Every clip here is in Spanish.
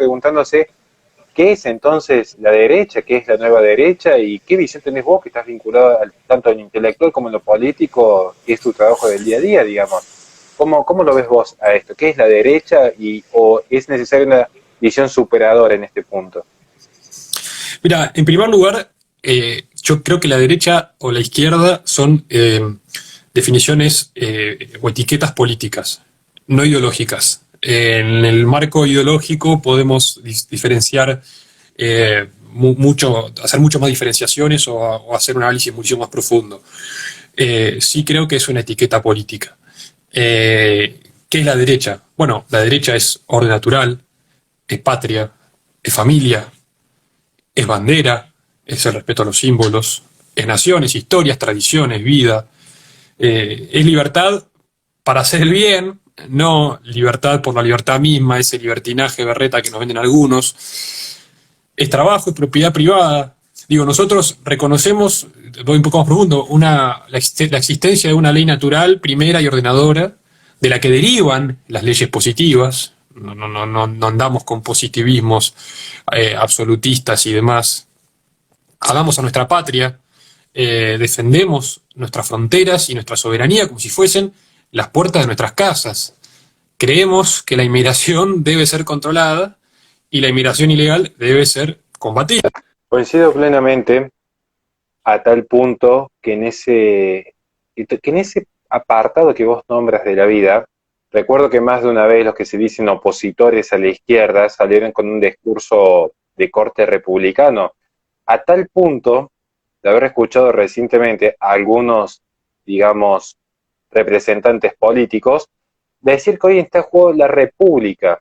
preguntándose qué es entonces la derecha, qué es la nueva derecha y qué visión tenés vos que estás vinculado tanto en lo intelectual como en lo político, que es tu trabajo del día a día, digamos. ¿Cómo lo ves vos a esto? ¿Qué es la derecha o es necesaria una visión superadora en este punto? Mira, en primer lugar, yo creo que la derecha o la izquierda son definiciones o etiquetas políticas, no ideológicas. En el marco ideológico podemos diferenciar mucho, hacer mucho más diferenciaciones o hacer un análisis mucho más profundo. Sí creo que es una etiqueta política. ¿Qué es la derecha? Bueno, la derecha es orden natural, es patria, es familia, es bandera, es el respeto a los símbolos, es naciones, historias, tradiciones, vida, es libertad para hacer el bien, no libertad por la libertad misma, ese libertinaje berreta que nos venden algunos, es trabajo, es propiedad privada. Digo, nosotros reconocemos, voy un poco más profundo, la existencia de una ley natural, primera y ordenadora, de la que derivan las leyes positivas. No andamos con positivismos absolutistas y demás. Amamos a nuestra patria, defendemos nuestras fronteras y nuestra soberanía como si fuesen las puertas de nuestras casas. Creemos que la inmigración debe ser controlada y la inmigración ilegal debe ser combatida. Coincido plenamente a tal punto que en ese apartado que vos nombras de la vida, recuerdo que más de una vez los que se dicen opositores a la izquierda salieron con un discurso de corte republicano, a tal punto de haber escuchado recientemente a algunos, digamos, representantes políticos decir que hoy está en juego la república,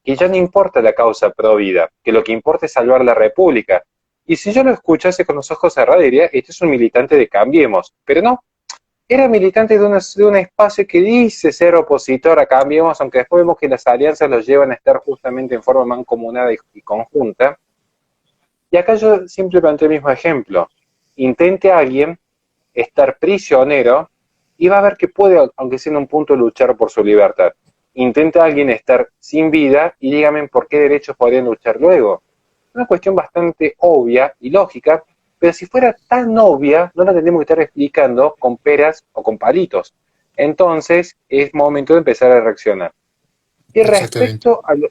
que ya no importa la causa pro vida, que lo que importa es salvar la república. Y si yo lo escuchase con los ojos cerrados, diría, este es un militante de Cambiemos, pero no, era militante de un espacio que dice ser opositor a Cambiemos, aunque después vemos que las alianzas los llevan a estar justamente en forma mancomunada y conjunta. Y acá yo siempre planteo el mismo ejemplo. Intente a alguien estar prisionero y va a ver que puede, aunque sea en un punto, luchar por su libertad. Intenta a alguien estar sin vida y dígame por qué derechos podrían luchar luego. Una cuestión bastante obvia y lógica, pero si fuera tan obvia, no la tendríamos que estar explicando con peras o con palitos. Entonces, es momento de empezar a reaccionar. Y Exactamente. respecto a lo,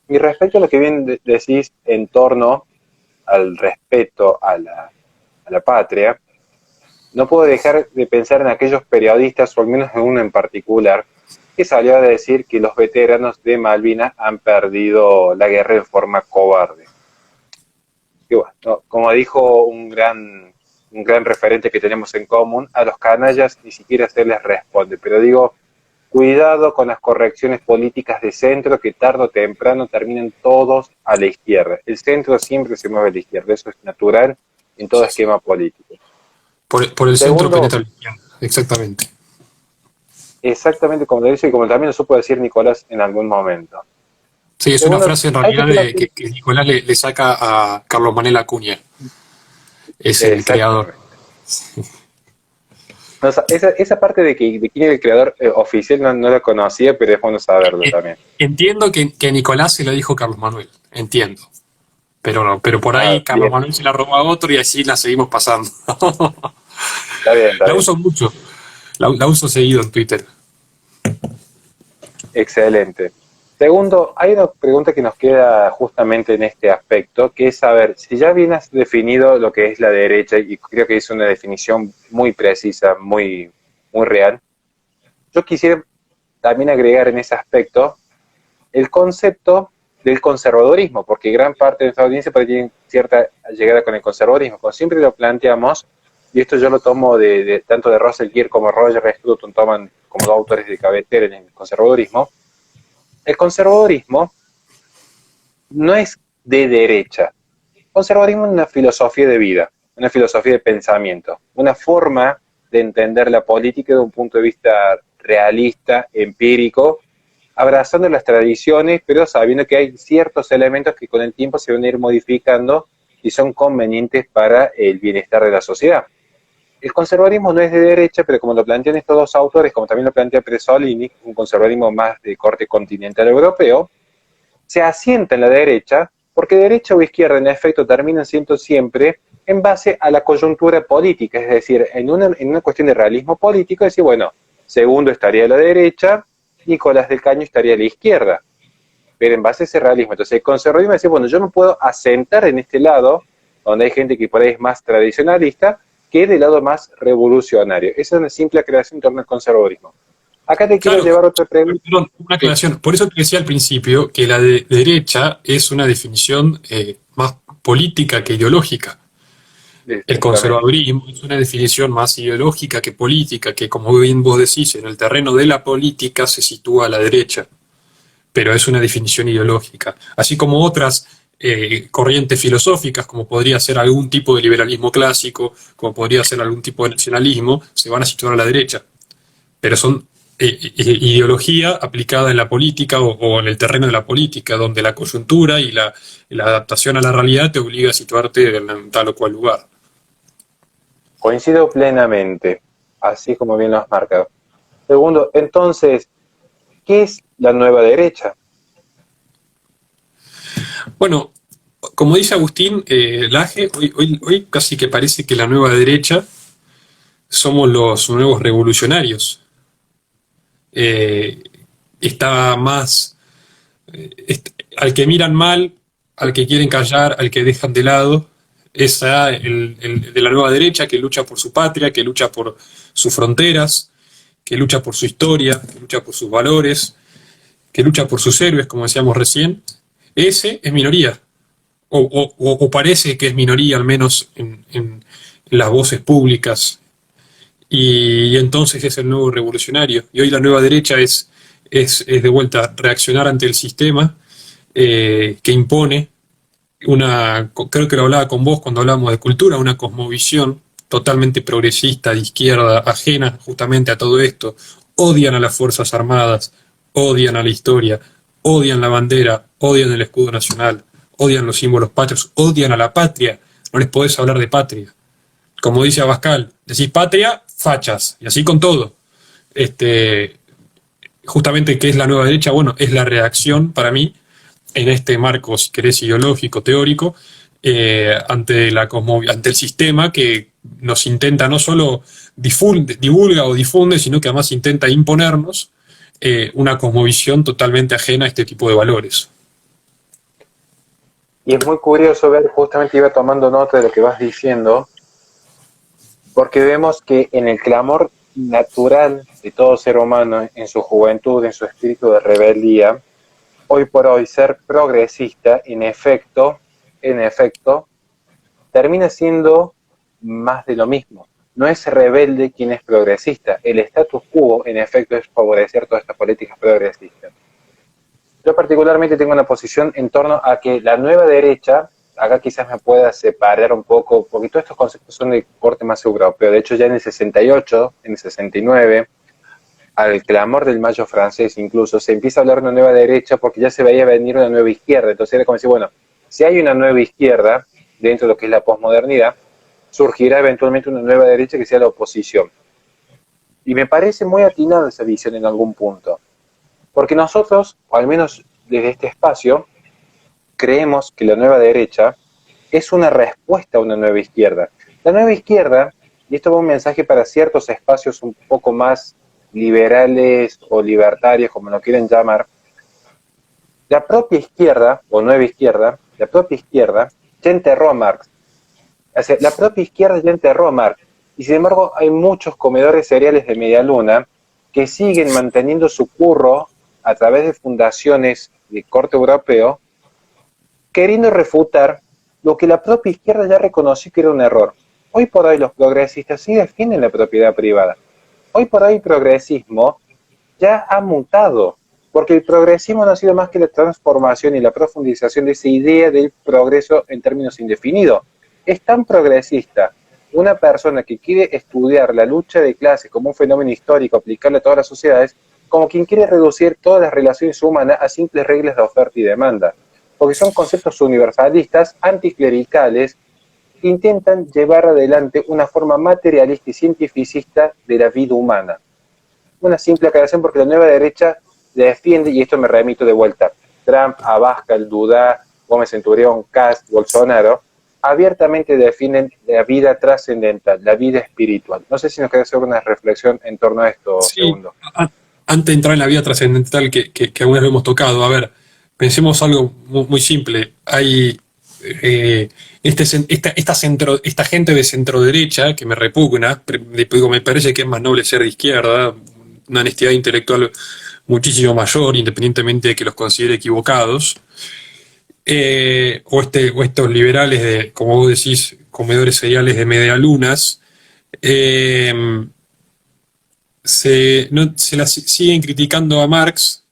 y respecto a lo que bien decís en torno al respeto a la patria, no puedo dejar de pensar en aquellos periodistas, o al menos en uno en particular, que salió a decir que los veteranos de Malvinas han perdido la guerra en forma cobarde. Y bueno, no, como dijo un gran referente que tenemos en común, a los canallas ni siquiera se les responde. Pero digo, cuidado con las correcciones políticas de centro que tarde o temprano terminan todos a la izquierda. El centro siempre se mueve a la izquierda, eso es natural en todo Sí, sí. esquema político. Por el centro Segundo, penetra la izquierda. Exactamente. exactamente como lo dice y como también lo supo decir Nicolás en algún momento. Sí, es una Segundo, frase en hay que realidad hacer una... que Nicolás le saca a Carlos Manuel Acuña, es el creador. Exactamente. No, esa parte de quién es el creador oficial no la conocía, pero es bueno saberlo también. Entiendo que Nicolás se lo dijo Carlos Manuel, entiendo. Pero no, pero por Ah, ahí Carlos bien, Manuel se la robó a otro y así la seguimos pasando. está bien, está La bien. uso mucho, la uso seguido en Twitter. Excelente. Segundo, hay una pregunta que nos queda justamente en este aspecto, que es saber, si ya bien has definido lo que es la derecha, y creo que es una definición muy precisa, muy real, yo quisiera también agregar en ese aspecto el concepto del conservadurismo, porque gran parte de nuestra audiencia tiene cierta llegada con el conservadurismo. Como siempre lo planteamos, y esto yo lo tomo tanto de Russell Kirk como Roger Scruton toman como dos autores de cabecera en el conservadurismo. El conservadurismo no es de derecha. El conservadurismo es una filosofía de vida, una filosofía de pensamiento, una forma de entender la política de un punto de vista realista, empírico, abrazando las tradiciones, pero sabiendo que hay ciertos elementos que con el tiempo se van a ir modificando y son convenientes para el bienestar de la sociedad. El conservadurismo no es de derecha, pero como lo plantean estos dos autores, como también lo plantea Presolini, un conservadurismo más de corte continental europeo, se asienta en la derecha, porque derecha o izquierda en efecto terminan siendo siempre en base a la coyuntura política, es decir, en una cuestión de realismo político, decir, bueno, Segundo estaría a la derecha, Nicolás del Caño estaría a la izquierda, pero en base a ese realismo. Entonces el conservadurismo decía, bueno, yo me puedo asentar en este lado, donde hay gente que por ahí es más tradicionalista, que del lado más revolucionario. Esa es una simple aclaración en torno al conservadurismo. Acá te quiero llevar otra pregunta. Perdón, una aclaración. Por eso te decía al principio que la derecha es una definición más política que ideológica. El conservadurismo es una definición más ideológica que política, que como bien vos decís, en el terreno de la política se sitúa a la derecha, pero es una definición ideológica. Así como otras corrientes filosóficas, como podría ser algún tipo de liberalismo clásico, como podría ser algún tipo de nacionalismo, se van a situar a la derecha. Pero son ideología aplicada en la política o en el terreno de la política, donde la coyuntura y la adaptación a la realidad te obliga a situarte en tal o cual lugar. Coincido plenamente, así como bien lo has marcado. Segundo, entonces, ¿qué es la nueva derecha? Bueno, como dice Agustín Laje, hoy casi que parece que la nueva derecha somos los nuevos revolucionarios. Está más al que miran mal, al que quieren callar, al que dejan de lado, es el de la nueva derecha que lucha por su patria, que lucha por sus fronteras, que lucha por su historia, que lucha por sus valores, que lucha por sus héroes, como decíamos recién. Ese es minoría, o parece que es minoría, al menos en las voces públicas, y entonces es el nuevo revolucionario. Y hoy la nueva derecha es de vuelta reaccionar ante el sistema que impone creo que lo hablaba con vos cuando hablábamos de cultura, una cosmovisión totalmente progresista, de izquierda, ajena justamente a todo esto. Odian a las Fuerzas Armadas, odian a la historia, odian la bandera, odian el escudo nacional, odian los símbolos patrios, odian a la patria. No les podés hablar de patria. Como dice Abascal, decís patria, fachas, y así con todo. Justamente, ¿qué es la nueva derecha? Bueno, es la reacción para mí en este marco, si querés, ideológico, teórico, ante el sistema que nos intenta no solo divulga o difunde, sino que además intenta imponernos una cosmovisión totalmente ajena a este tipo de valores. Y es muy curioso ver, justamente iba tomando nota de lo que vas diciendo, porque vemos que en el clamor natural de todo ser humano, en su juventud, en su espíritu de rebeldía, hoy por hoy ser progresista, en efecto, termina siendo más de lo mismo. No es rebelde quien es progresista. El status quo, en efecto, es favorecer todas estas políticas progresistas. Yo particularmente tengo una posición en torno a que la nueva derecha, acá quizás me pueda separar un poco, porque todos estos conceptos son de corte más europeo. De hecho, ya en el 68, en el 69, al clamor del mayo francés incluso, se empieza a hablar de una nueva derecha porque ya se veía venir una nueva izquierda. Entonces era como decir, bueno, si hay una nueva izquierda dentro de lo que es la posmodernidad, surgirá eventualmente una nueva derecha que sea la oposición. Y me parece muy atinada esa visión en algún punto. Porque nosotros, o al menos desde este espacio, creemos que la nueva derecha es una respuesta a una nueva izquierda. La nueva izquierda, y esto va un mensaje para ciertos espacios un poco más liberales o libertarios, como lo quieren llamar, la propia izquierda, o nueva izquierda, la propia izquierda ya enterró a Marx. O sea, la propia izquierda ya enterró a Marx. Y sin embargo hay muchos comedores cereales de media luna que siguen manteniendo su curro a través de fundaciones de corte europeo, queriendo refutar lo que la propia izquierda ya reconoció que era un error. Hoy por hoy los progresistas sí defienden la propiedad privada. Hoy por hoy el progresismo ya ha mutado, porque el progresismo no ha sido más que la transformación y la profundización de esa idea del progreso en términos indefinidos. Es tan progresista una persona que quiere estudiar la lucha de clases como un fenómeno histórico, aplicarlo a todas las sociedades, como quien quiere reducir todas las relaciones humanas a simples reglas de oferta y demanda, porque son conceptos universalistas, anticlericales, que intentan llevar adelante una forma materialista y cientificista de la vida humana. Una simple aclaración porque la nueva derecha defiende, y esto me remito de vuelta, Trump, Abascal, Dudá, Gómez Centurión, Kast, Bolsonaro, abiertamente definen la vida trascendental, la vida espiritual. No sé si nos queda hacer una reflexión en torno a esto, Sí, Segundo. antes de entrar en la vida trascendental que alguna vez hemos tocado, a ver, pensemos algo muy simple. Hay esta gente de centro derecha que me repugna, digo, me parece que es más noble ser de izquierda, una honestidad intelectual muchísimo mayor, independientemente de que los considere equivocados. O estos liberales de, como vos decís, comedores cereales de medialunas, eh, siguen criticando a Marx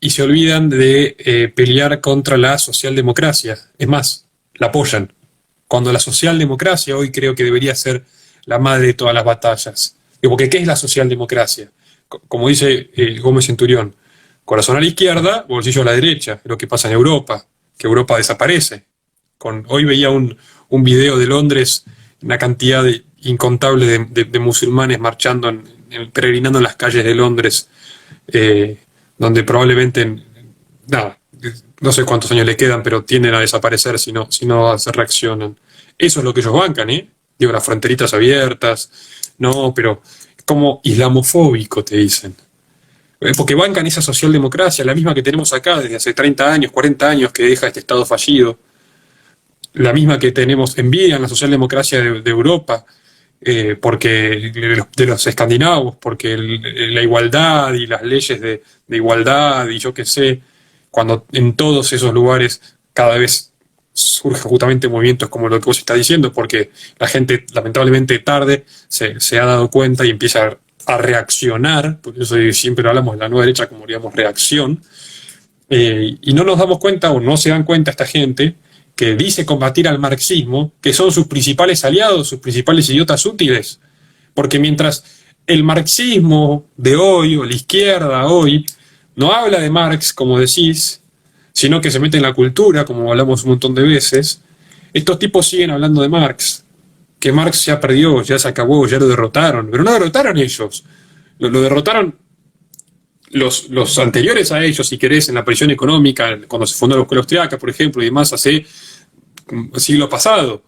y se olvidan de pelear contra la socialdemocracia. Es más, la apoyan. Cuando la socialdemocracia hoy creo que debería ser la madre de todas las batallas. Porque ¿qué es la socialdemocracia? Como dice Gómez Centurión, corazón a la izquierda, bolsillo a la derecha. Es lo que pasa en Europa, que Europa desaparece. Hoy veía un video de Londres, una cantidad incontable de musulmanes marchando, peregrinando en las calles de Londres, donde probablemente, nada, no sé cuántos años le quedan, pero tienden a desaparecer si no se reaccionan. Eso es lo que ellos bancan, ¿eh? Digo, las fronteritas abiertas, no, pero como islamofóbico te dicen. Porque bancan esa socialdemocracia, la misma que tenemos acá desde hace 30 años, 40 años, que deja este Estado fallido, la misma que tenemos, envidian la socialdemocracia de Europa, porque de los escandinavos, porque la igualdad y las leyes de igualdad y yo qué sé, cuando en todos esos lugares cada vez surgen justamente movimientos como lo que vos estás diciendo, porque la gente lamentablemente tarde se ha dado cuenta y empieza a reaccionar, por eso siempre hablamos de la nueva derecha como digamos reacción, y no nos damos cuenta o no se dan cuenta esta gente que dice combatir al marxismo, que son sus principales aliados, sus principales idiotas útiles. Porque mientras el marxismo de hoy, o la izquierda hoy, no habla de Marx, como decís, sino que se mete en la cultura, como hablamos un montón de veces, estos tipos siguen hablando de Marx, que Marx ya perdió, ya se acabó, ya lo derrotaron. Pero no derrotaron ellos, lo derrotaron los anteriores a ellos, si querés, en la presión económica, cuando se fundó la Escuela Austriaca, por ejemplo, y demás, hace siglo pasado.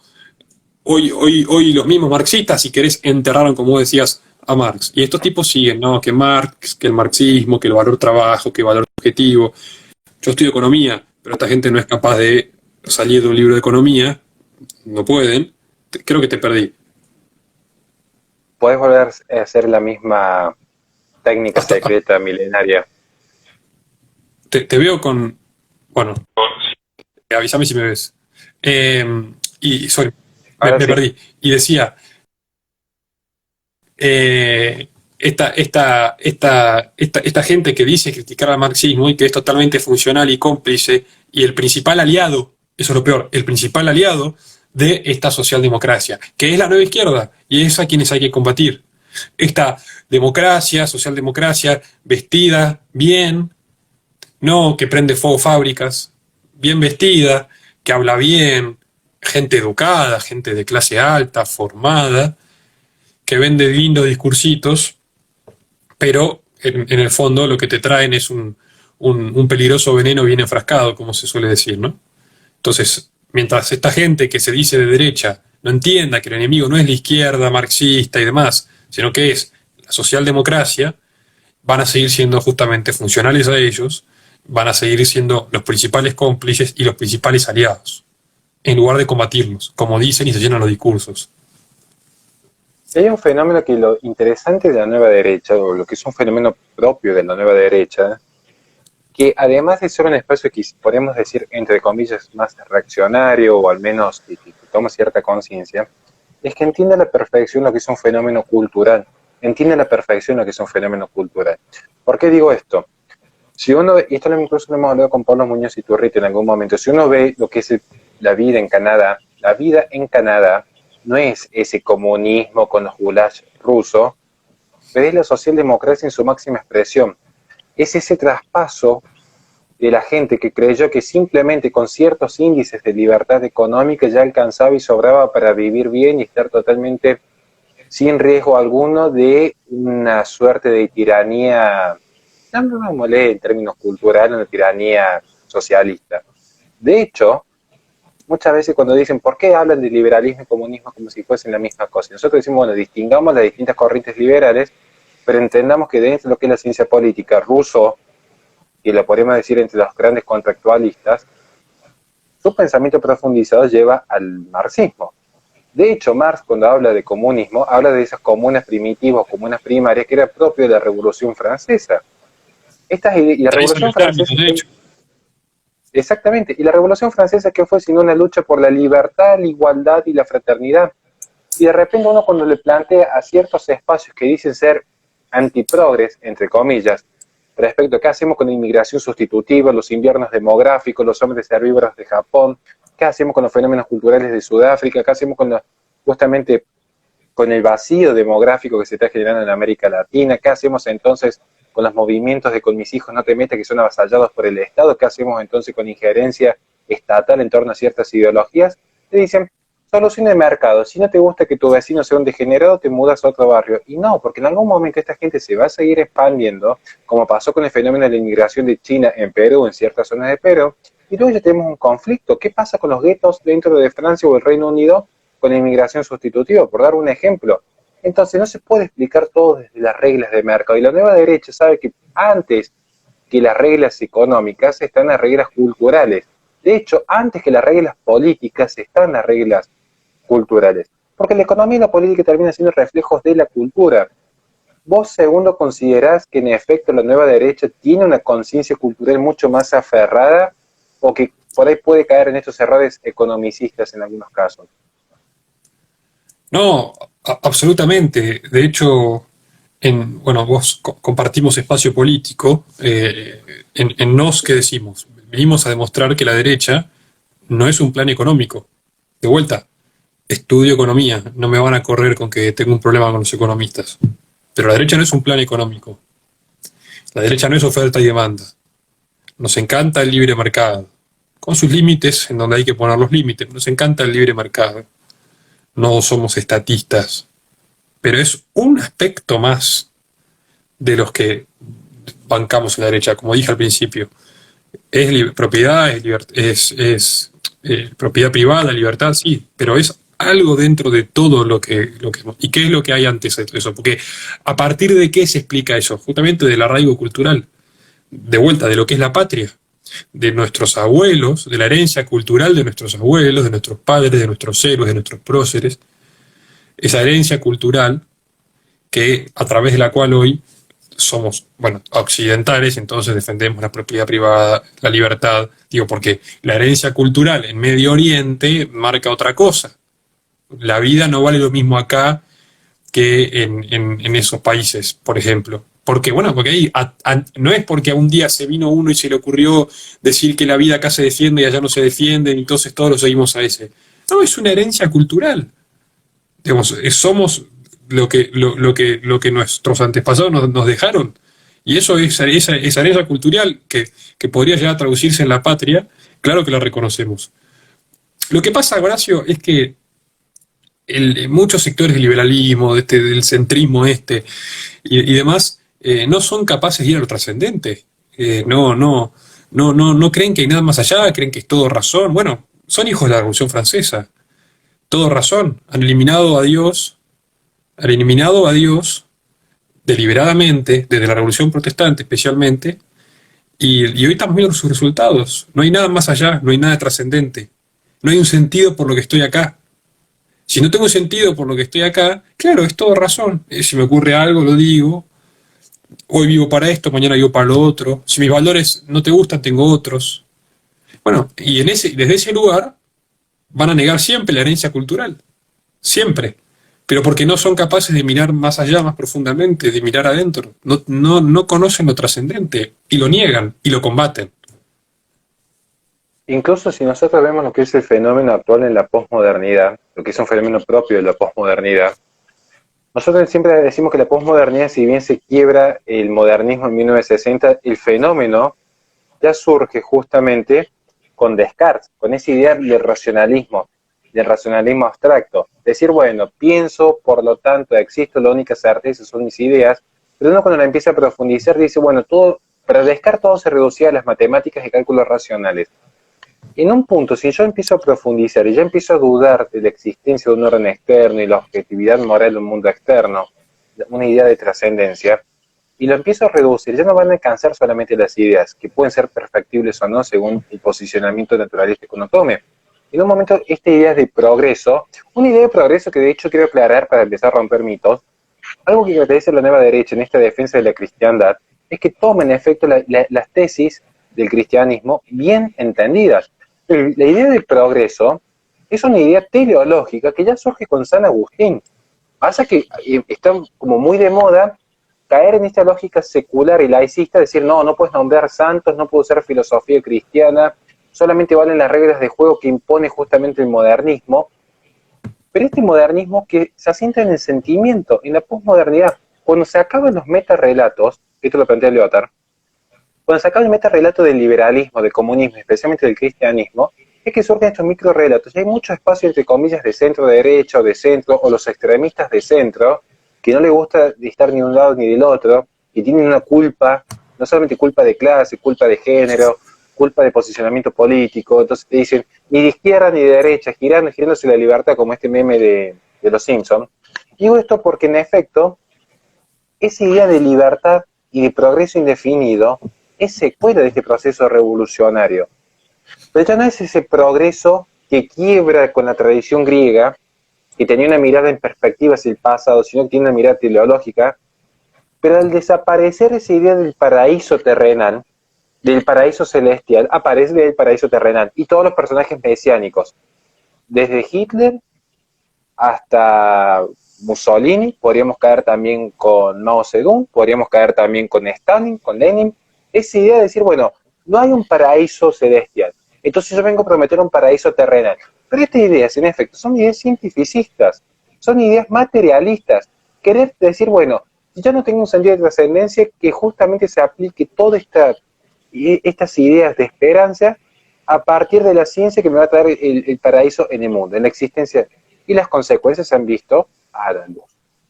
Hoy los mismos marxistas, si querés, enterraron, como vos decías, a Marx. Y estos tipos siguen, ¿no? Que Marx, que el marxismo, que el valor trabajo, que el valor objetivo. Yo estudio economía, pero esta gente no es capaz de salir de un libro de economía. No pueden. Creo que te perdí. ¿Puedes volver a hacer la misma técnica secreta milenaria? Te veo con... Bueno, avísame si me ves. Sorry, me Sí. perdí. Y decía, esta gente que dice criticar al marxismo y que es totalmente funcional y cómplice, y el principal aliado, eso es lo peor, el principal aliado de esta socialdemocracia, que es la nueva izquierda, y es a quienes hay que combatir. Esta democracia, socialdemocracia, vestida bien, no que prende fuego fábricas, bien vestida, que habla bien, gente educada, gente de clase alta, formada, que vende lindos discursitos, pero en el fondo lo que te traen es un peligroso veneno bien enfrascado, como se suele decir, ¿no? Entonces, mientras esta gente que se dice de derecha no entienda que el enemigo no es la izquierda marxista y demás, sino que es la socialdemocracia, van a seguir siendo justamente funcionales a ellos, van a seguir siendo los principales cómplices y los principales aliados, en lugar de combatirlos, como dicen y se llenan los discursos. Si hay un fenómeno que lo interesante de la nueva derecha, o lo que es un fenómeno propio de la nueva derecha, que además de ser un espacio que podemos decir, entre comillas, más reaccionario, o al menos que toma cierta conciencia, es que entiende a la perfección lo que es un fenómeno cultural. Entiende a la perfección lo que es un fenómeno cultural. ¿Por qué digo esto? Si uno, y esto incluso lo hemos hablado con Pablo Muñoz y Turriti en algún momento, si uno ve lo que es la vida en Canadá no es ese comunismo con los gulags rusos, pero es la socialdemocracia en su máxima expresión. Es ese traspaso de la gente que creyó que simplemente con ciertos índices de libertad económica ya alcanzaba y sobraba para vivir bien y estar totalmente sin riesgo alguno de una suerte de tiranía no me molesta en términos culturales una tiranía socialista. De hecho, muchas veces cuando dicen, ¿por qué hablan de liberalismo y comunismo como si fuesen la misma cosa? Nosotros decimos, bueno, distingamos las distintas corrientes liberales, pero entendamos que dentro de lo que es la ciencia política, Rousseau, y lo podríamos decir entre los grandes contractualistas, su pensamiento profundizado lleva al marxismo. De hecho, Marx, cuando habla de comunismo, habla de esas comunas primitivas, comunas primarias, que era propio de la Revolución Francesa. Y la Revolución Francesa... De hecho. Exactamente, y la Revolución Francesa, ¿qué fue sino una lucha por la libertad, la igualdad y la fraternidad? Y de repente uno cuando le plantea a ciertos espacios que dicen ser antiprogres, entre comillas, respecto a qué hacemos con la inmigración sustitutiva, los inviernos demográficos, los hombres herbívoros de Japón, qué hacemos con los fenómenos culturales de Sudáfrica, qué hacemos con justamente con el vacío demográfico que se está generando en América Latina, qué hacemos entonces con los movimientos de con mis hijos no te metas que son avasallados por el Estado, qué hacemos entonces con injerencia estatal en torno a ciertas ideologías, te dicen, solución de mercado, si no te gusta que tu vecino sea un degenerado, te mudas a otro barrio. Y no, porque en algún momento esta gente se va a seguir expandiendo, como pasó con el fenómeno de la inmigración de China en Perú, en ciertas zonas de Perú, y luego ya tenemos un conflicto. ¿Qué pasa con los guetos dentro de Francia o el Reino Unido con la inmigración sustitutiva? Por dar un ejemplo. Entonces no se puede explicar todo desde las reglas de mercado. Y la nueva derecha sabe que antes que las reglas económicas están las reglas culturales. De hecho, antes que las reglas políticas están las reglas culturales. Porque la economía y la política terminan siendo reflejos de la cultura. ¿Vos, segundo, considerás que en efecto la nueva derecha tiene una conciencia cultural mucho más aferrada o que por ahí puede caer en estos errores economicistas en algunos casos? No, absolutamente. De hecho, bueno, vos compartimos espacio político. En NOS, ¿qué decimos? Venimos a demostrar que la derecha no es un plan económico. De vuelta, estudio economía, no me van a correr con que tengo un problema con los economistas. Pero la derecha no es un plan económico. La derecha no es oferta y demanda. Nos encanta el libre mercado, con sus límites, en donde hay que poner los límites. Nos encanta el libre mercado. No somos estatistas, pero es un aspecto más de los que bancamos en la derecha, como dije al principio. Es propiedad, es propiedad privada, libertad, sí, pero es algo dentro de todo lo que... ¿Y qué es lo que hay antes de eso? Porque a partir de qué se explica eso, justamente del arraigo cultural, de vuelta, de lo que es la patria, de nuestros abuelos, de la herencia cultural de nuestros abuelos, de nuestros padres, de nuestros héroes, de nuestros próceres, esa herencia cultural que a través de la cual hoy somos, bueno, occidentales, entonces defendemos la propiedad privada, la libertad, digo, porque la herencia cultural en Medio Oriente marca otra cosa. La vida no vale lo mismo acá que en esos países, por ejemplo. Porque, bueno, porque ahí no es porque a un día se vino uno y se le ocurrió decir que la vida acá se defiende y allá no se defiende, y entonces todos lo seguimos a ese. No, es una herencia cultural. Digamos, somos lo que nuestros antepasados nos dejaron. Y eso es esa herencia cultural que podría llegar a traducirse en la patria, claro que la reconocemos. Lo que pasa, Horacio, es que muchos sectores del liberalismo, del centrismo y demás, no son capaces de ir a lo trascendente. No creen que hay nada más allá, creen que es todo razón. Bueno, son hijos de la Revolución Francesa. Todo razón. Han eliminado a Dios deliberadamente, desde la Revolución Protestante especialmente, y hoy estamos viendo sus resultados. No hay nada más allá, no hay nada trascendente. No hay un sentido por lo que estoy acá. Si no tengo sentido por lo que estoy acá, claro, es todo razón. Si me ocurre algo, lo digo. Hoy vivo para esto, mañana vivo para lo otro. Si mis valores no te gustan, tengo otros. Bueno, y desde ese lugar van a negar siempre la herencia cultural. Siempre. Pero porque no son capaces de mirar más allá, más profundamente, de mirar adentro. No conocen lo trascendente y lo niegan y lo combaten. Incluso si nosotros vemos lo que es el fenómeno actual en la posmodernidad, lo que es un fenómeno propio de la posmodernidad, nosotros siempre decimos que la posmodernidad, si bien se quiebra el modernismo en 1960, el fenómeno ya surge justamente con Descartes, con esa idea del racionalismo abstracto. Decir, bueno, pienso, por lo tanto existo, la única certeza son mis ideas, pero uno cuando la empieza a profundizar dice, bueno, todo Para Descartes todo se reducía a las matemáticas y cálculos racionales. En un punto, si yo empiezo a profundizar y ya empiezo a dudar de la existencia de un orden externo y la objetividad moral de un mundo externo, una idea de trascendencia, y lo empiezo a reducir, ya no van a alcanzar solamente las ideas, que pueden ser perfectibles o no según el posicionamiento naturalista que uno tome. En un momento, esta idea de progreso, una idea de progreso que de hecho quiero aclarar para empezar a romper mitos, algo que caracteriza a la nueva derecha en esta defensa de la cristiandad, es que toma en efecto las tesis del cristianismo bien entendidas. La idea del progreso es una idea teleológica que ya surge con San Agustín. Pasa que está como muy de moda caer en esta lógica secular y laicista, decir, no puedes nombrar santos, no puedo usar filosofía cristiana, solamente valen las reglas de juego que impone justamente el modernismo. Pero este modernismo que se asienta en el sentimiento, en la posmodernidad, cuando se acaban los metarrelatos, esto lo plantea Lyotard, cuando se acaba el metarrelato del liberalismo, del comunismo, especialmente del cristianismo, es que surgen estos microrelatos. Y hay mucho espacio, entre comillas, de centro-derecha o de centro, o los extremistas de centro, que no les gusta estar ni de un lado ni del otro, y tienen una culpa, no solamente culpa de clase, culpa de género, culpa de posicionamiento político. Entonces te dicen, ni de izquierda ni de derecha, girándose la libertad, como este meme de los Simpsons. Digo esto porque, en efecto, esa idea de libertad y de progreso indefinido es secuela de este proceso revolucionario. Pero ya no es ese progreso que quiebra con la tradición griega, que tenía una mirada en perspectiva hacia el pasado, sino que tiene una mirada teleológica. Pero al desaparecer esa idea del paraíso terrenal, del paraíso celestial, aparece el paraíso terrenal. Y todos los personajes mesiánicos, desde Hitler hasta Mussolini, podríamos caer también con Mao Zedong, podríamos caer también con Stalin, con Lenin. Esa idea de decir, bueno, no hay un paraíso celestial, entonces yo vengo a prometer un paraíso terrenal. Pero estas ideas, en efecto, son ideas cientificistas, son ideas materialistas. Querer decir, bueno, yo no tengo un sentido de trascendencia, que justamente se aplique todas estas ideas de esperanza a partir de la ciencia que me va a traer el paraíso en el mundo, en la existencia. Y las consecuencias se han visto a la luz.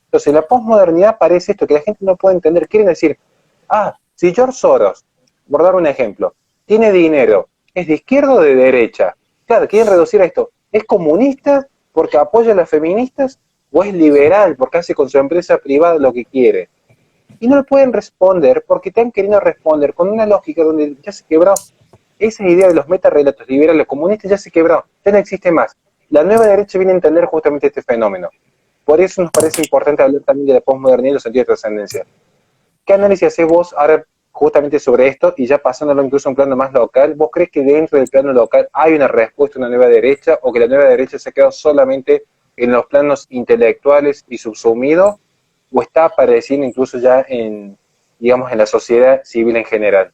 Entonces, en la posmodernidad aparece esto que la gente no puede entender. Quieren decir, si George Soros, por dar un ejemplo, tiene dinero, ¿es de izquierda o de derecha? Claro, quieren reducir a esto. ¿Es comunista porque apoya a las feministas? ¿O es liberal porque hace con su empresa privada lo que quiere? Y no lo pueden responder porque están queriendo responder con una lógica donde ya se quebró. Esa idea de los metarrelatos liberales comunistas ya se quebró, ya no existe más. La nueva derecha viene a entender justamente este fenómeno. Por eso nos parece importante hablar también de la posmodernidad y los sentidos de trascendencia. ¿Qué análisis hacés vos ahora justamente sobre esto, y ya pasándolo incluso a un plano más local? ¿Vos crees que dentro del plano local hay una respuesta a una nueva derecha, o que la nueva derecha se ha quedado solamente en los planos intelectuales y subsumido, o está apareciendo incluso ya en, digamos, en la sociedad civil en general?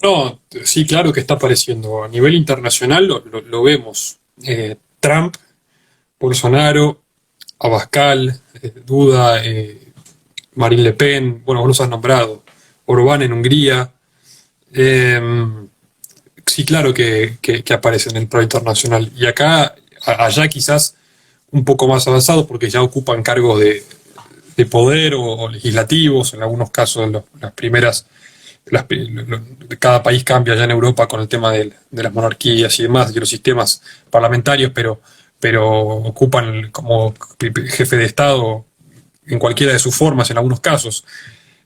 No, sí, claro que está apareciendo. A nivel internacional lo vemos. Trump, Bolsonaro, Abascal, Duda, Marine Le Pen, bueno, vos los has nombrado, Orbán en Hungría. Sí, claro que aparece en el plano internacional. Y acá, allá quizás un poco más avanzado, porque ya ocupan cargos de poder o legislativos, en algunos casos las primeras, cada país cambia ya en Europa con el tema de las monarquías y demás, de los sistemas parlamentarios, pero ocupan como jefe de Estado en cualquiera de sus formas en algunos casos.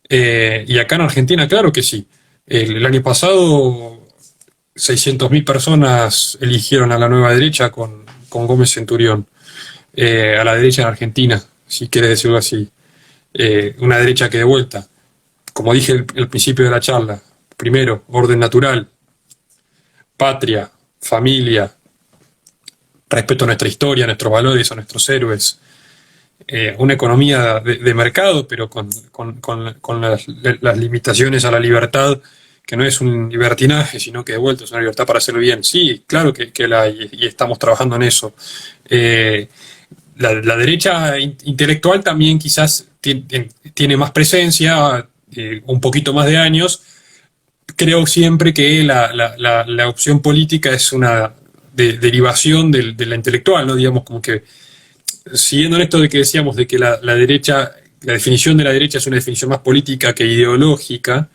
Y acá en Argentina, claro que sí. El año pasado 600.000 personas eligieron a la nueva derecha con Gómez Centurión, a la derecha en Argentina, si quieres decirlo así. Una derecha que de vuelta, como dije al principio de la charla, primero, orden natural, patria, familia, respeto a nuestra historia, a nuestros valores, a nuestros héroes, una economía de mercado, pero con las limitaciones a la libertad, que no es un libertinaje, sino que de vuelta es una libertad para hacerlo bien. Sí, claro que la hay, y estamos trabajando en eso. La derecha intelectual también quizás tiene más presencia, un poquito más de años. Creo siempre que la opción política es una derivación de la intelectual, ¿no? Digamos, como que, siguiendo en esto de que decíamos de que la derecha la definición de la derecha es una definición más política que ideológica,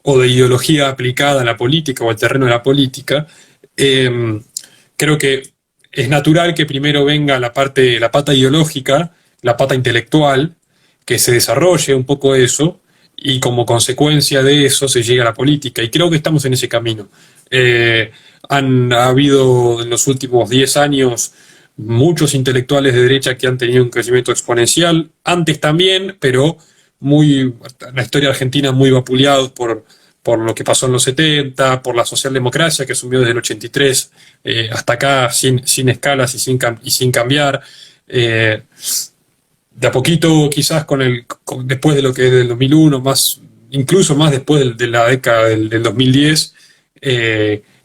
o de ideología aplicada a la política o al terreno de la política, creo que es natural que primero venga la pata ideológica, la pata intelectual, que se desarrolle un poco eso, y como consecuencia de eso se llega a la política. Y creo que estamos en ese camino. Ha habido en los últimos 10 años muchos intelectuales de derecha que han tenido un crecimiento exponencial, antes también, pero la historia argentina muy vapuleados por lo que pasó en los 70, por la socialdemocracia que asumió desde el 83 hasta acá sin escalas y sin cambiar. De a poquito, quizás después de lo que es del 2001, incluso más después de la década del 2010,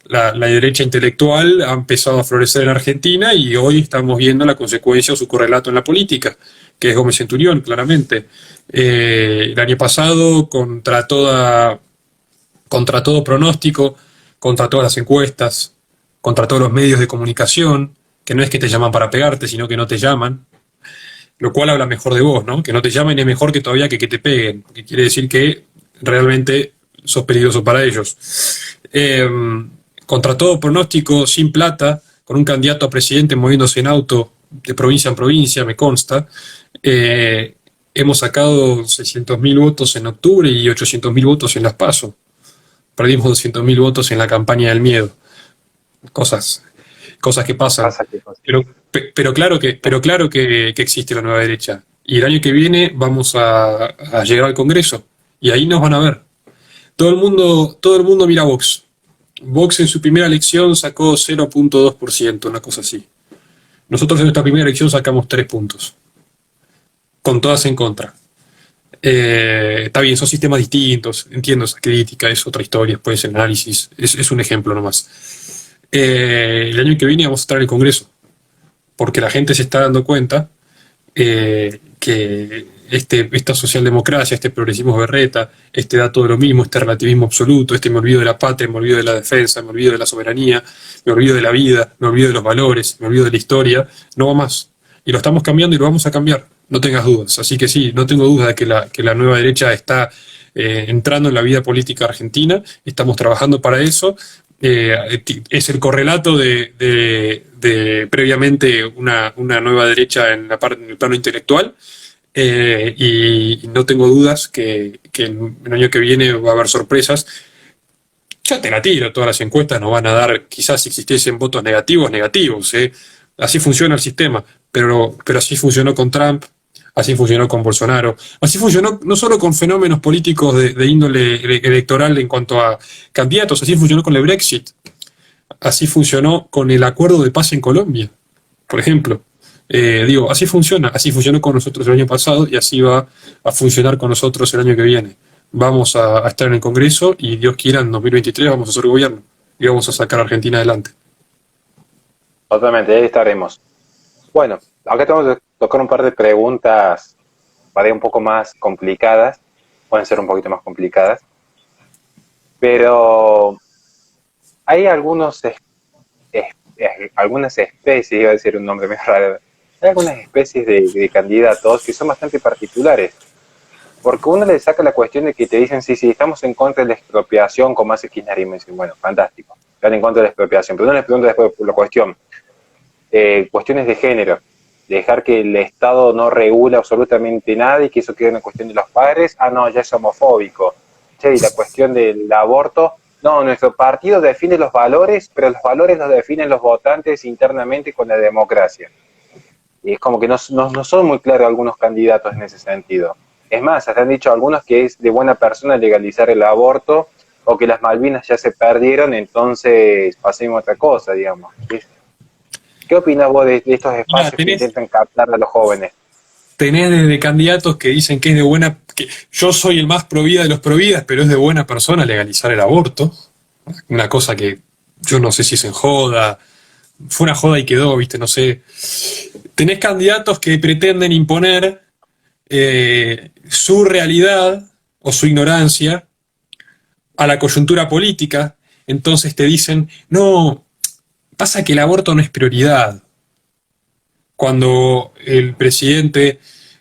la derecha intelectual ha empezado a florecer en Argentina y hoy estamos viendo la consecuencia o su correlato en la política, que es Gómez Centurión, claramente. El año pasado, contra todo pronóstico, contra todas las encuestas, contra todos los medios de comunicación, que no es que te llaman para pegarte, sino que no te llaman, lo cual habla mejor de vos, ¿no? Que no te llamen es mejor que todavía que te peguen, porque quiere decir que realmente sos peligroso para ellos. Contra todo pronóstico, sin plata, con un candidato a presidente moviéndose en auto de provincia en provincia, me consta, hemos sacado 600.000 votos en octubre y 800.000 votos en las PASO. Perdimos 200.000 votos en la campaña del miedo. Cosas que pasan. Pero claro que existe la nueva derecha. Y el año que viene vamos a llegar al Congreso. Y ahí nos van a ver. Todo el mundo mira a Vox. Vox en su primera elección sacó 0.2%, una cosa así. Nosotros en nuestra primera elección sacamos 3 puntos. Con todas en contra. Está bien, son sistemas distintos, entiendo esa crítica, es otra historia, puede ser análisis, es un ejemplo nomás. El año que viene vamos a estar en el Congreso, porque la gente se está dando cuenta que esta socialdemocracia, este progresismo berreta, da todo lo mismo, este relativismo absoluto, me olvido de la patria, me olvido de la defensa, me olvido de la soberanía, me olvido de la vida, me olvido de los valores, me olvido de la historia, no va más. Y lo estamos cambiando y lo vamos a cambiar, no tengas dudas. Así que sí, no tengo duda de que la nueva derecha está entrando en la vida política argentina, estamos trabajando para eso. Es el correlato de previamente una nueva derecha en el plano intelectual, y no tengo dudas que el año que viene va a haber sorpresas. Ya te la tiro, todas las encuestas nos van a dar, quizás si existiesen votos negativos, así funciona el sistema, pero así funcionó con Trump, así funcionó con Bolsonaro, así funcionó no solo con fenómenos políticos de índole electoral en cuanto a candidatos, así funcionó con el Brexit, así funcionó con el acuerdo de paz en Colombia, por ejemplo. Así funcionó con nosotros el año pasado y así va a funcionar con nosotros el año que viene. Vamos a estar en el Congreso y Dios quiera en 2023 vamos a ser gobierno y vamos a sacar a Argentina adelante. Totalmente, ahí estaremos. Bueno, acá tenemos que tocar un par de preguntas para ir un poco más complicadas, pueden ser un poquito más complicadas, pero hay algunas especies, iba a decir un nombre más raro, hay algunas especies de candidatos que son bastante particulares, porque uno le saca la cuestión de que te dicen, sí, estamos en contra de la expropiación, como hace Kirchner, y me dicen, bueno, fantástico, están en contra de la expropiación, pero no les pregunto después por la cuestión. Cuestiones de género, dejar que el Estado no regula absolutamente nada y que eso quede una cuestión de los padres, no, ya es homofóbico. Y la cuestión del aborto, no, nuestro partido define los valores, pero los valores los definen los votantes internamente con la democracia. Y es como que no son muy claros algunos candidatos en ese sentido. Es más, hasta han dicho algunos que es de buena persona legalizar el aborto o que las Malvinas ya se perdieron, entonces pasemos a otra cosa, digamos. ¿Qué opinas vos de estos espacios que intentan captar a los jóvenes? Tenés desde candidatos que dicen que es de buena... que yo soy el más provida de los providas, pero es de buena persona legalizar el aborto. Una cosa que yo no sé si es en joda. Fue una joda y quedó, ¿viste? No sé. Tenés candidatos que pretenden imponer su realidad o su ignorancia a la coyuntura política. Entonces te dicen, no... Pasa que el aborto no es prioridad. Cuando el presidente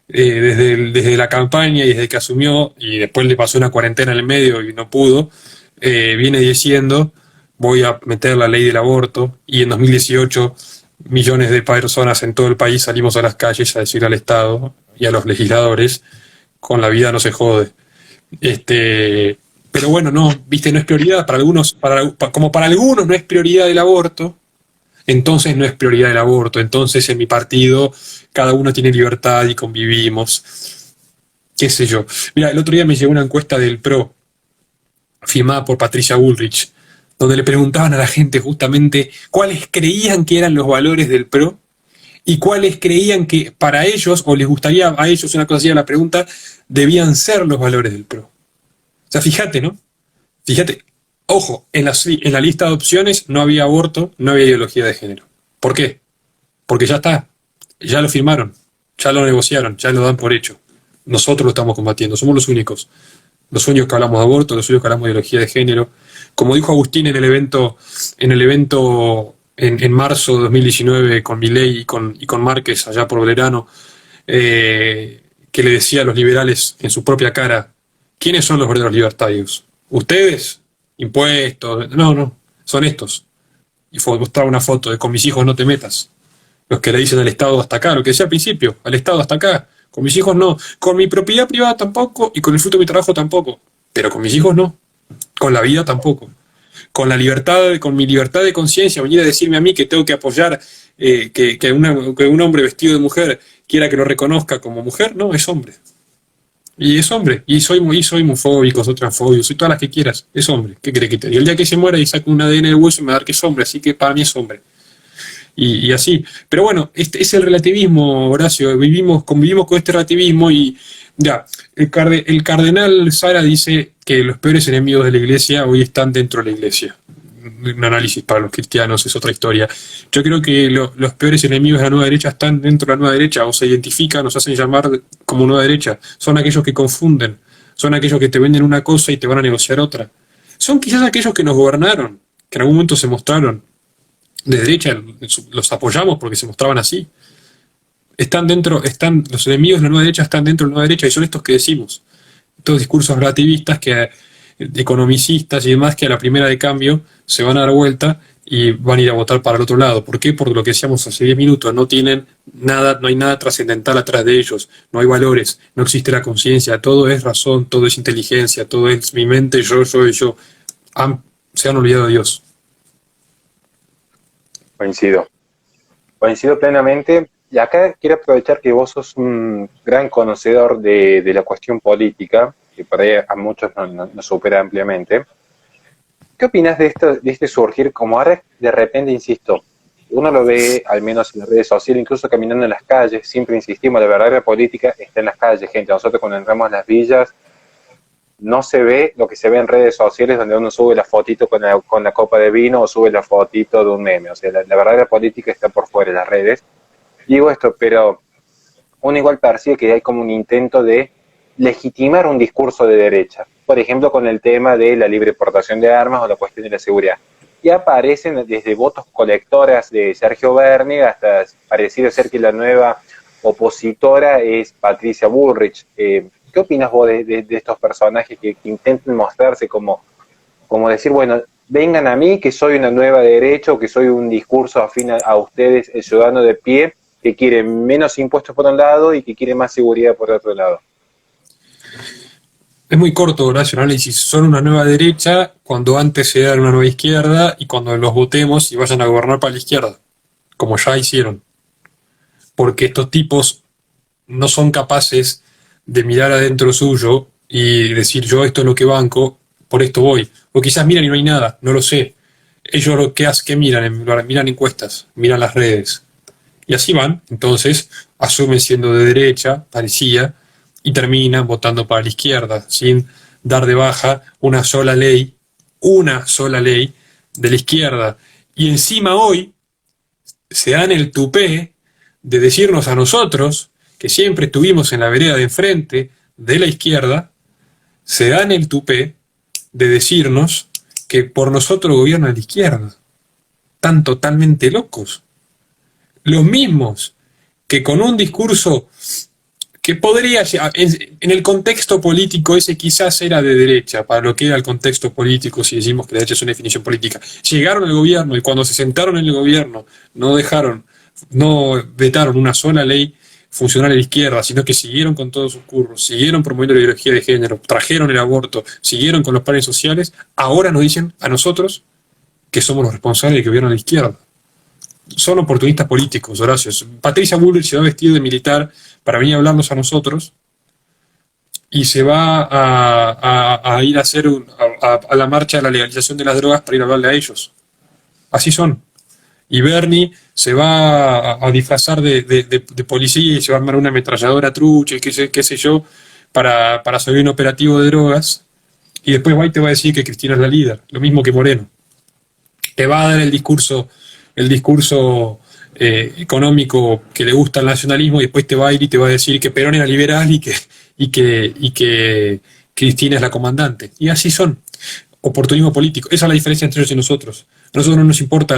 desde la campaña y desde que asumió, y después le pasó una cuarentena en el medio y no pudo, viene diciendo, voy a meter la ley del aborto, y en 2018 millones de personas en todo el país salimos a las calles a decir al Estado y a los legisladores, con la vida no se jode. Pero bueno, no, viste, no es prioridad para algunos, como para algunos no es prioridad el aborto, entonces no es prioridad el aborto, entonces en mi partido cada uno tiene libertad y convivimos, qué sé yo. Mira, el otro día me llegó una encuesta del PRO, firmada por Patricia Bullrich, donde le preguntaban a la gente justamente cuáles creían que eran los valores del PRO y cuáles creían que para ellos, o les gustaría a ellos, una cosa así era la pregunta, debían ser los valores del PRO. O sea, fíjate, ¿no? Fíjate, ojo, en la lista de opciones no había aborto, no había ideología de género. ¿Por qué? Porque ya está, ya lo firmaron, ya lo negociaron, ya lo dan por hecho. Nosotros lo estamos combatiendo, somos los únicos que hablamos de aborto, los únicos que hablamos de ideología de género. Como dijo Agustín en marzo de 2019 con Milei y con Márquez allá por verano, que le decía a los liberales en su propia cara, ¿quiénes son los verdaderos libertarios? ¿Ustedes? ¿Impuestos? No, no, son estos. Y mostraba una foto de con mis hijos no te metas. Los que le dicen al Estado hasta acá, lo que decía al principio, al Estado hasta acá. Con mis hijos no. Con mi propiedad privada tampoco y con el fruto de mi trabajo tampoco. Pero con mis hijos no. Con la vida tampoco. Con la libertad, con mi libertad de conciencia, venir a decirme a mí que tengo que apoyar que un hombre vestido de mujer quiera que lo reconozca como mujer, no, es hombre. Y es hombre, y soy homofóbico, soy transfóbico, soy todas las que quieras, es hombre. ¿Qué crees que te diga? El día que se muera y saque un ADN del hueso me va a dar que es hombre, así que para mí es hombre. Y así. Pero bueno, este es el relativismo, Horacio, convivimos con este relativismo y ya, el cardenal Sara dice que los peores enemigos de la iglesia hoy están dentro de la iglesia. Un análisis para los cristianos es otra historia. Yo creo que los peores enemigos de la nueva derecha están dentro de la nueva derecha, o se identifican, o se hacen llamar como nueva derecha. Son aquellos que confunden, son aquellos que te venden una cosa y te van a negociar otra. Son quizás aquellos que nos gobernaron, que en algún momento se mostraron de derecha, los apoyamos porque se mostraban así. Los enemigos de la nueva derecha están dentro de la nueva derecha y son estos que decimos. Estos discursos relativistas, economicistas y demás, que a la primera de cambio se van a dar vuelta y van a ir a votar para el otro lado. ¿Por qué? Porque lo que decíamos hace 10 minutos, no hay nada trascendental atrás de ellos, no hay valores, no existe la conciencia, todo es razón, todo es inteligencia, todo es mi mente, yo. Se han olvidado de Dios. Coincido plenamente. Y acá quiero aprovechar que vos sos un gran conocedor de la cuestión política, que por ahí a muchos nos supera ampliamente. ¿Qué opinas de este surgir? Como ahora de repente, insisto, uno lo ve al menos en las redes sociales, incluso caminando en las calles, siempre insistimos, la verdadera política está en las calles, gente. Nosotros cuando entramos a las villas, no se ve lo que se ve en redes sociales, donde uno sube la fotito con la copa de vino o sube la fotito de un meme. O sea, la verdadera política está por fuera de las redes. Digo esto, pero uno igual percibe que hay como un intento de legitimar un discurso de derecha. Por ejemplo, con el tema de la libre portación de armas o la cuestión de la seguridad. Y aparecen desde votos colectoras de Sergio Berni hasta parecido ser que la nueva opositora es Patricia Bullrich. ¿Qué opinas vos de estos personajes que intentan mostrarse como decir, bueno, vengan a mí que soy una nueva derecha o que soy un discurso afín a ustedes, el ciudadano de pie, que quiere menos impuestos por un lado y que quiere más seguridad por otro lado? Es muy corto, Horacio, el análisis. Son una nueva derecha cuando antes era una nueva izquierda y cuando los votemos y vayan a gobernar para la izquierda, como ya hicieron. Porque estos tipos no son capaces de mirar adentro suyo y decir yo esto es lo que banco, por esto voy. O quizás miran y no hay nada, no lo sé. Ellos lo que hacen, que miran encuestas, miran las redes. Y así van, entonces asumen siendo de derecha, parecía, y terminan votando para la izquierda, sin dar de baja una sola ley de la izquierda. Y encima hoy se dan el tupé de decirnos a nosotros, que siempre estuvimos en la vereda de enfrente de la izquierda, se dan el tupé de decirnos que por nosotros gobierna la izquierda. Están totalmente locos. Los mismos que con un discurso que podría, en el contexto político ese quizás era de derecha, para lo que era el contexto político, si decimos que la derecha es una definición política. Llegaron al gobierno y cuando se sentaron en el gobierno no vetaron una sola ley funcional a la izquierda, sino que siguieron con todos sus curros, siguieron promoviendo la ideología de género, trajeron el aborto, siguieron con los planes sociales, ahora nos dicen a nosotros que somos los responsables de que gobiernan a la izquierda. Son oportunistas políticos, Horacio. Patricia Bullrich se va vestido de militar para venir a hablarnos a nosotros y se va a ir a hacer a la marcha de la legalización de las drogas para ir a hablarle a ellos. Así son. Y Bernie se va a disfrazar de policía y se va a armar una ametralladora trucha y qué sé yo para subir un operativo de drogas, y después va y te va a decir que Cristina es la líder, lo mismo que Moreno. Te va a dar el discurso económico que le gusta al nacionalismo, y después te va a ir y te va a decir que Perón era liberal y que Cristina es la comandante. Y así son. Oportunismo político. Esa es la diferencia entre ellos y nosotros. A nosotros no nos importa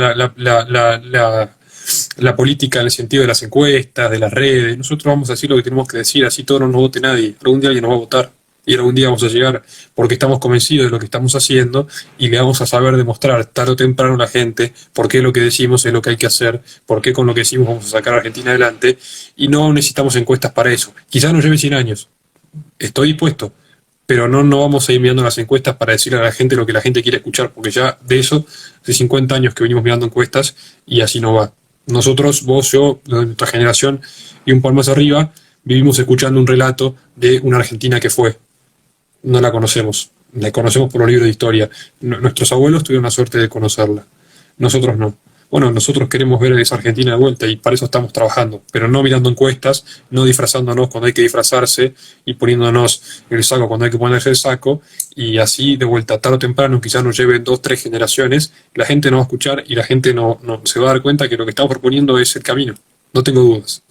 la política en el sentido de las encuestas, de las redes. Nosotros vamos a decir lo que tenemos que decir, así todo no nos vote nadie. Algún día alguien nos va a votar y algún día vamos a llegar porque estamos convencidos de lo que estamos haciendo y le vamos a saber demostrar tarde o temprano a la gente por qué lo que decimos es lo que hay que hacer, por qué con lo que decimos vamos a sacar a Argentina adelante, y no necesitamos encuestas para eso. Quizás nos lleve 100 años. Estoy dispuesto. Pero no vamos a ir mirando las encuestas para decirle a la gente lo que la gente quiere escuchar, porque ya de eso, hace 50 años que venimos mirando encuestas y así no va. Nosotros, vos, yo, de nuestra generación y un par más arriba, vivimos escuchando un relato de una Argentina que fue. No la conocemos, la conocemos por los libros de historia. Nuestros abuelos tuvieron la suerte de conocerla, nosotros no. Bueno, nosotros queremos ver esa Argentina de vuelta y para eso estamos trabajando, pero no mirando encuestas, no disfrazándonos cuando hay que disfrazarse y poniéndonos el saco cuando hay que ponerse el saco, y así de vuelta, tarde o temprano, quizás nos lleven 2 o 3 generaciones, la gente nos va a escuchar y la gente no se va a dar cuenta que lo que estamos proponiendo es el camino, no tengo dudas.